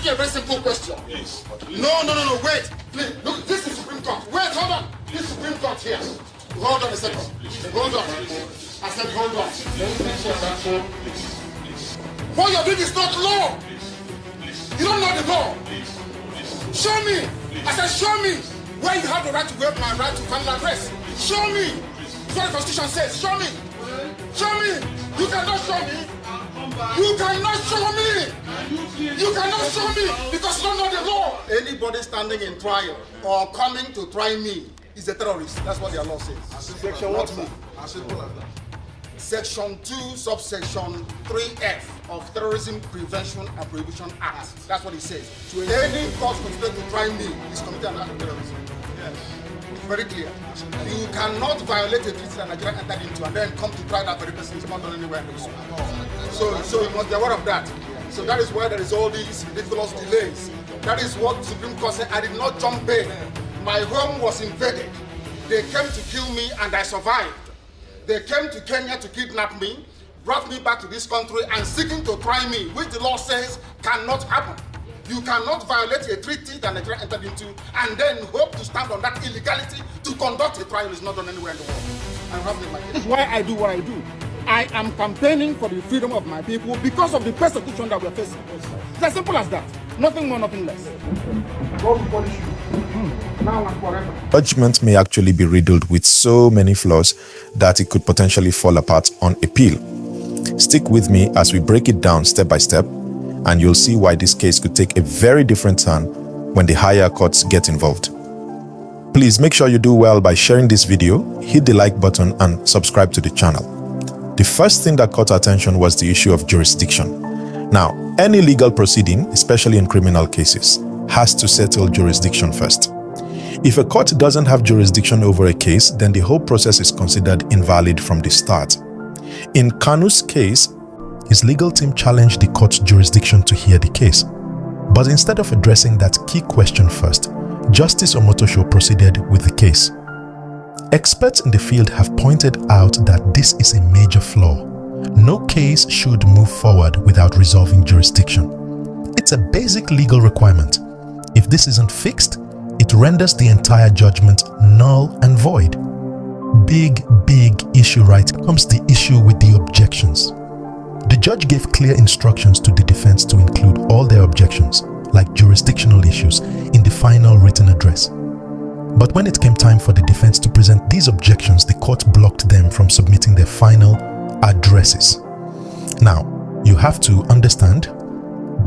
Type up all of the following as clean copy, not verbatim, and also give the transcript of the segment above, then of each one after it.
you a very simple question. Please. No, wait. Please, look, this is Supreme Court. Wait, hold on. This is Supreme Court here. Hold on a second. Hold on. I said hold on. What you're doing is not law. You don't know the law. Show me. I said show me where you have the right to waive my right to final address. Show me. That's what the Constitution says. Show me. Show me. You cannot show me. You cannot show me. You cannot show me because you don't know the law. Anybody standing in trial or coming to try me is a terrorist. That's what their law says. Section what, sir? Section 2, subsection 3F of Terrorism Prevention and Prohibition Act. That's what it says. So any court considered to try me is committing an act of terrorism. Yes. It's very clear. You cannot violate a treaty that Nigeria entered into and then come to try that very person. It's not done anywhere in the world. So you must be aware of that. So that is why there is all these ridiculous delays. That is what the Supreme Court said. I did not jump in. My home was invaded. They came to kill me and I survived. They came to Kenya to kidnap me, brought me back to this country and seeking to try me, which the law says cannot happen. You cannot violate a treaty that Nigeria entered into and then hope to stand on that illegality to conduct a trial. Is not done anywhere in the world. I'm happy in my case. This is why I do what I do. I am campaigning for the freedom of my people because of the persecution that we're facing. It's as simple as that. Nothing more, nothing less. God will punish you. Now and forever. Judgment may actually be riddled with so many flaws that it could potentially fall apart on appeal. Stick with me as we break it down step by step, and you'll see why this case could take a very different turn when the higher courts get involved. Please make sure you do well by sharing this video, hit the like button and subscribe to the channel. The first thing that caught our attention was the issue of jurisdiction. Now, any legal proceeding, especially in criminal cases, has to settle jurisdiction first. If a court doesn't have jurisdiction over a case, then the whole process is considered invalid from the start. In Kanu's case, his legal team challenged the court's jurisdiction to hear the case. But instead of addressing that key question first, Justice Omotosho proceeded with the case. Experts in the field have pointed out that this is a major flaw. No case should move forward without resolving jurisdiction. It's a basic legal requirement. If this isn't fixed, it renders the entire judgment null and void. Big issue right comes the issue with the objections. The judge gave clear instructions to the defense to include all their objections, like jurisdictional issues, in the final written address. But when it came time for the defense to present these objections, the court blocked them from submitting their final addresses. Now, you have to understand,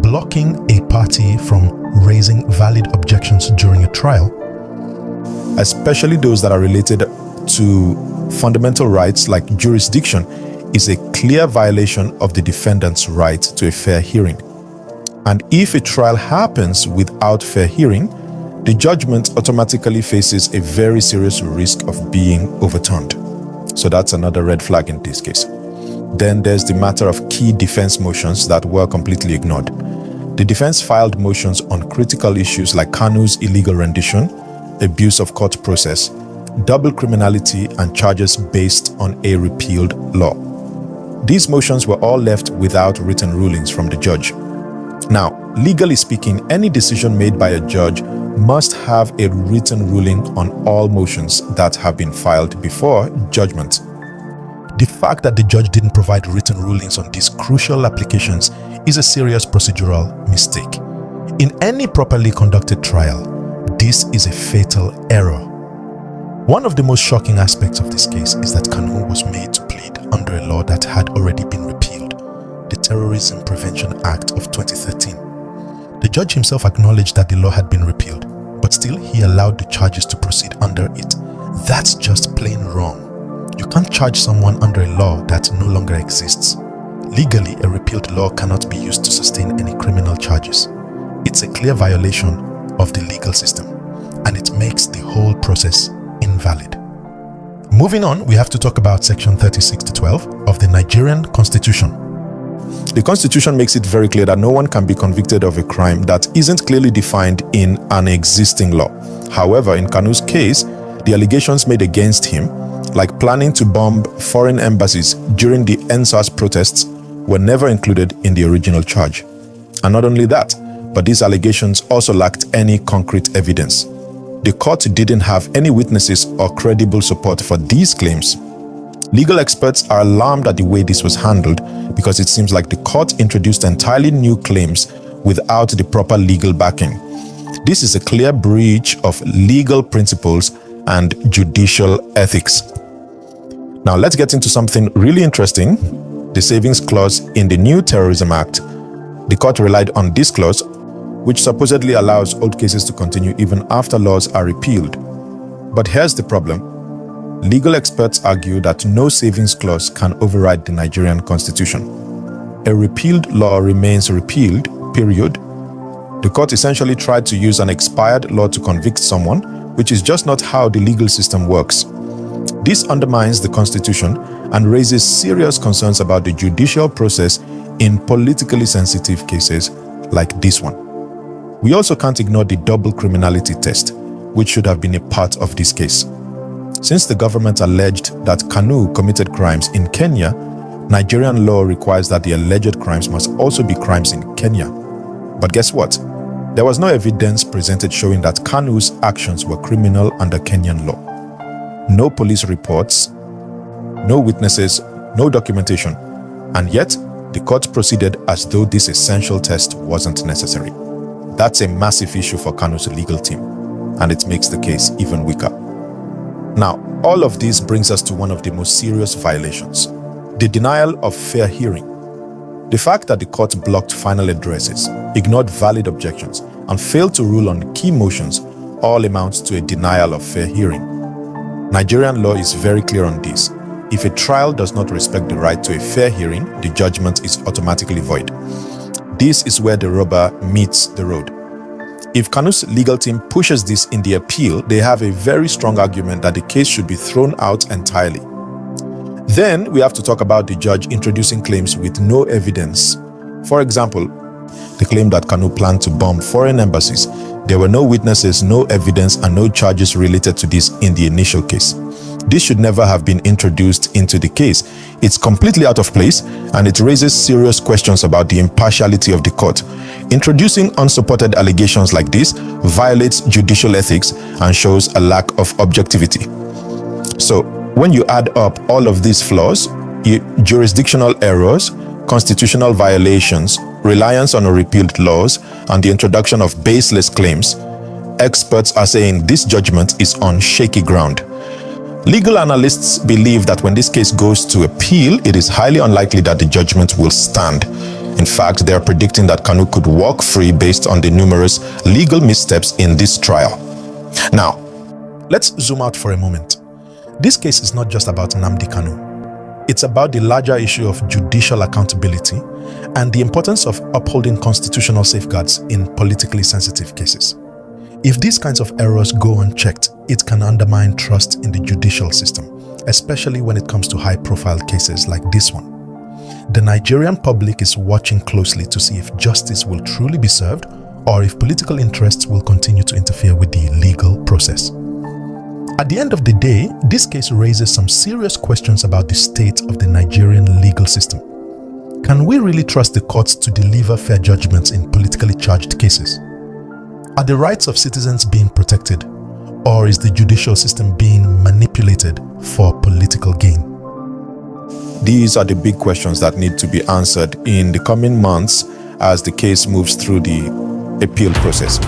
blocking a party from raising valid objections during a trial, especially those that are related to fundamental rights like jurisdiction, is a clear violation of the defendant's right to a fair hearing. And if a trial happens without fair hearing, the judgment automatically faces a very serious risk of being overturned. So that's another red flag in this case. Then there's the matter of key defense motions that were completely ignored. The defense filed motions on critical issues like Kanu's illegal rendition, abuse of court process, double criminality, and charges based on a repealed law. These motions were all left without written rulings from the judge. Now, legally speaking, any decision made by a judge must have a written ruling on all motions that have been filed before judgment. The fact that the judge didn't provide written rulings on these crucial applications is a serious procedural mistake. In any properly conducted trial, this is a fatal error. One of the most shocking aspects of this case is that Kanu was made to plead under a law that had already been repealed, the Terrorism Prevention Act of 2013. The judge himself acknowledged that the law had been repealed, but still he allowed the charges to proceed under it. That's just plain wrong. You can't charge someone under a law that no longer exists. Legally, a repealed law cannot be used to sustain any criminal charges. It's a clear violation of the legal system, and it makes the whole process invalid. Moving on, we have to talk about section 36 to 12 of the Nigerian Constitution. The Constitution makes it very clear that no one can be convicted of a crime that isn't clearly defined in an existing law. However, in Kanu's case, the allegations made against him, like planning to bomb foreign embassies during the EndSARS protests, were never included in the original charge. And not only that, but these allegations also lacked any concrete evidence. The court didn't have any witnesses or credible support for these claims. Legal experts are alarmed at the way this was handled because it seems like the court introduced entirely new claims without the proper legal backing. This is a clear breach of legal principles and judicial ethics. Now let's get into something really interesting, the savings clause in the new Terrorism Act. The court relied on this clause, which supposedly allows old cases to continue even after laws are repealed. But here's the problem. Legal experts argue that no savings clause can override the Nigerian constitution. A repealed law remains repealed, period. The court essentially tried to use an expired law to convict someone, which is just not how the legal system works. This undermines the constitution and raises serious concerns about the judicial process in politically sensitive cases like this one. We also can't ignore the double criminality test, which should have been a part of this case. Since the government alleged that Kanu committed crimes in Kenya, Nigerian law requires that the alleged crimes must also be crimes in Kenya. But guess what? There was no evidence presented showing that Kanu's actions were criminal under Kenyan law. No police reports, no witnesses, no documentation, and yet the court proceeded as though this essential test wasn't necessary. That's a massive issue for Kanu's legal team, and it makes the case even weaker. Now, all of this brings us to one of the most serious violations, the denial of fair hearing. The fact that the court blocked final addresses, ignored valid objections, and failed to rule on key motions all amounts to a denial of fair hearing. Nigerian law is very clear on this. If a trial does not respect the right to a fair hearing, the judgment is automatically void. This is where the rubber meets the road. If Kanu's legal team pushes this in the appeal, they have a very strong argument that the case should be thrown out entirely. Then we have to talk about the judge introducing claims with no evidence. For example, the claim that Kanu planned to bomb foreign embassies. There were no witnesses, no evidence, and no charges related to this in the initial case. This should never have been introduced into the case. It's completely out of place, and it raises serious questions about the impartiality of the court. Introducing unsupported allegations like this violates judicial ethics and shows a lack of objectivity. So, when you add up all of these flaws, jurisdictional errors, constitutional violations, reliance on repealed laws, and the introduction of baseless claims, experts are saying this judgment is on shaky ground. Legal analysts believe that when this case goes to appeal, it is highly unlikely that the judgment will stand. In fact, they are predicting that Kanu could walk free based on the numerous legal missteps in this trial. Now, let's zoom out for a moment. This case is not just about Nnamdi Kanu. It's about the larger issue of judicial accountability and the importance of upholding constitutional safeguards in politically sensitive cases. If these kinds of errors go unchecked, it can undermine trust in the judicial system, especially when it comes to high-profile cases like this one. The Nigerian public is watching closely to see if justice will truly be served or if political interests will continue to interfere with the legal process. At the end of the day, this case raises some serious questions about the state of the Nigerian legal system. Can we really trust the courts to deliver fair judgments in politically charged cases? Are the rights of citizens being protected, or is the judicial system being manipulated for political gain? These are the big questions that need to be answered in the coming months as the case moves through the appeal process.